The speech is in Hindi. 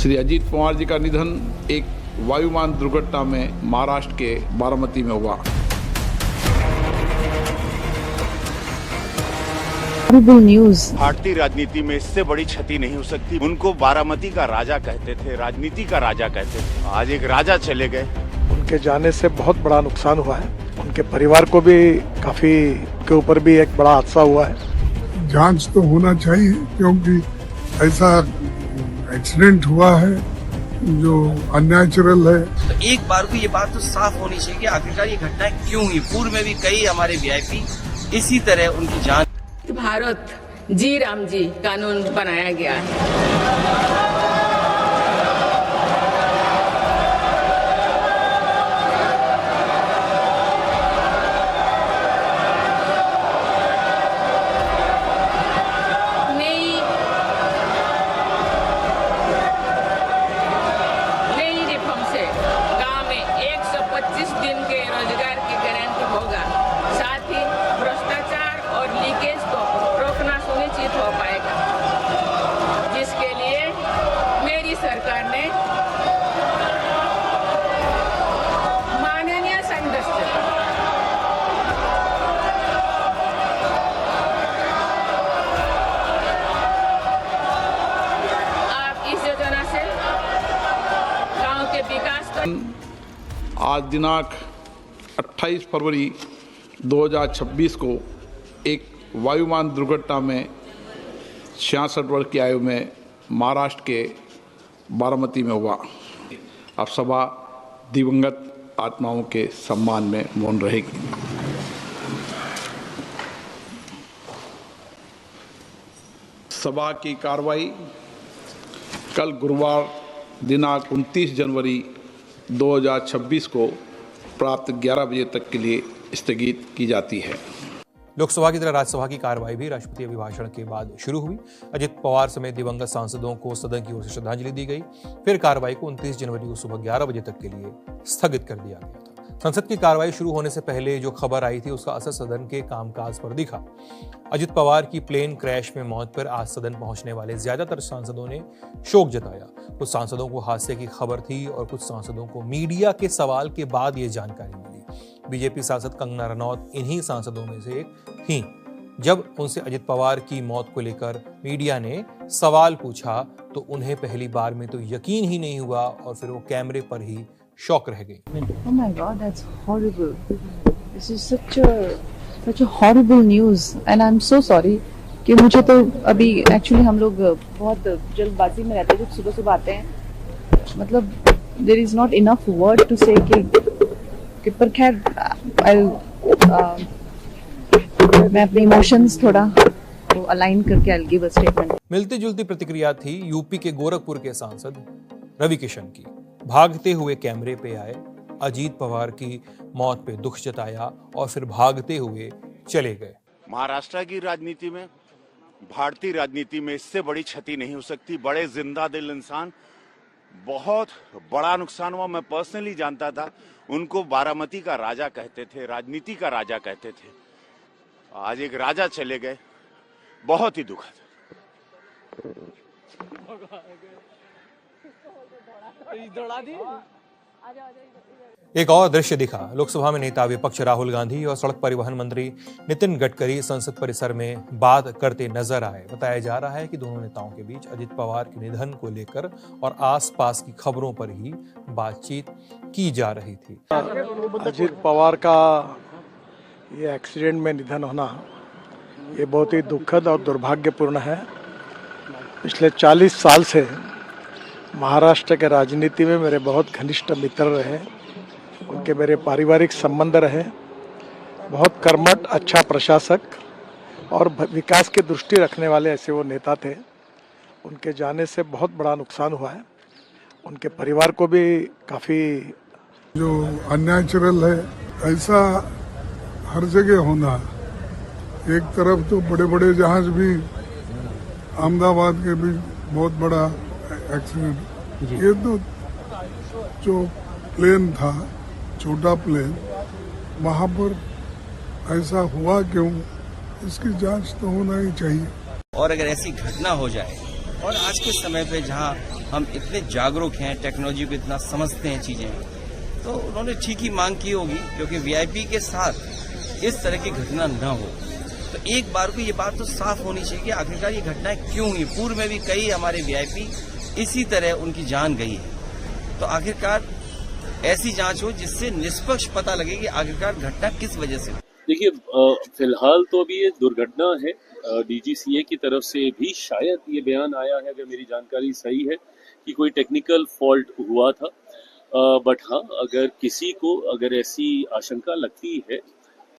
श्री अजीत पवार जी का निधन एक वायुयान दुर्घटना में महाराष्ट्र के बारामती में हुआ। न्यूज़ भारतीय राजनीति में इससे बड़ी क्षति नहीं हो सकती। उनको बारामती का राजा कहते थे, राजनीति का राजा कहते थे। आज एक राजा चले गए। उनके जाने से बहुत बड़ा नुकसान हुआ है। उनके परिवार को भी काफी के ऊपर भी एक बड़ा हादसा हुआ है। जांच तो होना चाहिए, क्योंकि ऐसा एक्सीडेंट हुआ है जो अननेचुरल है। तो एक बार को ये बात तो साफ होनी चाहिए कि आखिरकार ये घटना क्यों हुई। पूर्व में भी कई हमारे वीआईपी इसी तरह उनकी जान। भारत जी राम जी कानून बनाया गया है। नई रिफॉर्म से गांव में 125 दिन के रोजगार की गारंटी होगा। साथ ही भ्रष्टाचार और लीकेज को रोकना सुनिश्चित हो पाएगा, जिसके लिए मेरी सरकार ने माननीय सदस्य आप इस योजना से गांव के विकास को। आज दिनांक 28 फरवरी 2026 को एक वायुयान दुर्घटना में 66 वर्ष की आयु में महाराष्ट्र के बारामती में हुआ। अब सभा दिवंगत आत्माओं के सम्मान में मौन रहेगी। सभा की कार्रवाई कल गुरुवार दिनांक 29 जनवरी 2026 को प्राप्त 11 बजे तक के लिए स्थगित की जाती है। लोकसभा की तरह राज्यसभा की कार्रवाई भी राष्ट्रपति अभिभाषण के बाद शुरू हुई। अजित पवार समेत दिवंगत सांसदों को सदन की ओर से श्रद्धांजलि दी गई। फिर कार्रवाई को 29 जनवरी को सुबह 11 बजे तक के लिए स्थगित कर दिया गया था। संसद की कार्रवाई शुरू होने से पहले जो खबर आई थी उसका असर सदन के कामकाज पर दिखा। अजित पवार की प्लेन क्रैश में मौत पर आज सदन पहुंचने वाले ज्यादातर सांसदों ने शोक जताया। कुछ सांसदों को हादसे की खबर थी और कुछ सांसदों को मीडिया के सवाल के बाद ये जानकारी मिली। बीजेपी सांसद कंगना रनौत इन्हीं सांसदों में से एक थीं। जब उनसे अजित पवार की मौत को लेकर मीडिया ने सवाल पूछा तो उन्हें पहली बार में तो यकीन ही नहीं हुआ और फिर वो कैमरे पर ही शॉक रह गई। Oh my God, that's horrible. This is such a horrible news and I'm so sorry कि मुझे तो अभी एक्चुअली हम लोग बहुत जल्दबाजी में रहते हैं जब सुबह सुबह आते हैं। मतलब there is not enough word to say कि पर खैर मैं अपने इमोशंस थोड़ा अलाइन करके I'll give a statement। मिलती जुलती प्रतिक्रिया थी यूपी के गोरखपुर के सांसद रवि किशन की। भागते हुए कैमरे पे आए, अजीत पवार की मौत पे दुख जताया और फिर भागते हुए चले गए। महाराष्ट्र की राजनीति में, भारतीय राजनीति में इससे बड़ी क्षति नहीं हो सकती। बड़े जिंदा दिल इंसान, बहुत बड़ा नुकसान हुआ। मैं पर्सनली जानता था। उनको बारामती का राजा कहते थे, राजनीति का राजा कहते थे। आज एक राजा चले गए, बहुत ही दुखद। एक और दृश्य दिखा। लोकसभा में नेता विपक्ष राहुल गांधी और सड़क परिवहन मंत्री नितिन गडकरी संसद परिसर में बात करते नजर आए। बताया जा रहा है कि दोनों नेताओं के बीच अजित पवार के निधन को लेकर और आसपास की खबरों पर ही बातचीत की जा रही थी। अजीत पवार का ये एक्सीडेंट में निधन होना ये बहुत ही दुखद और दुर्भाग्यपूर्ण है। पिछले 40 साल से महाराष्ट्र के राजनीति में मेरे बहुत घनिष्ठ मित्र रहे। उनके मेरे पारिवारिक संबंध रहे। बहुत कर्मठ, अच्छा प्रशासक और विकास की दृष्टि रखने वाले ऐसे वो नेता थे। उनके जाने से बहुत बड़ा नुकसान हुआ है। उनके परिवार को भी काफ़ी जो अननेचुरल है, ऐसा हर जगह होना। एक तरफ तो बड़े बड़े जहाज भी, अहमदाबाद के भी बहुत बड़ा एक्सीडेंट। ये तो जो प्लेन था, छोटा प्लेन, वहाँ पर ऐसा हुआ क्यों, इसकी जांच तो होना ही चाहिए। और अगर ऐसी घटना हो जाए और आज के समय पे जहाँ हम इतने जागरूक हैं, टेक्नोलॉजी को इतना समझते हैं चीजें, तो उन्होंने ठीक ही मांग की होगी, क्योंकि वीआईपी के साथ इस तरह की घटना न हो। तो एक बार को ये बात तो साफ होनी चाहिए कि आखिरकार ये घटनाएं क्यों हुई। पूर्व में भी कई हमारे वीआईपी इसी तरह उनकी जान गई है। तो आखिरकार ऐसी जांच हो जिससे निष्पक्ष पता लगे कि आखिरकार घटना किस वजह से। देखिए, फिलहाल तो अभी ये दुर्घटना है। डीजीसीए की तरफ से भी शायद ये बयान आया है, अगर मेरी जानकारी सही है, कि कोई टेक्निकल फॉल्ट हुआ था। बट हाँ, अगर किसी को अगर ऐसी आशंका लगती है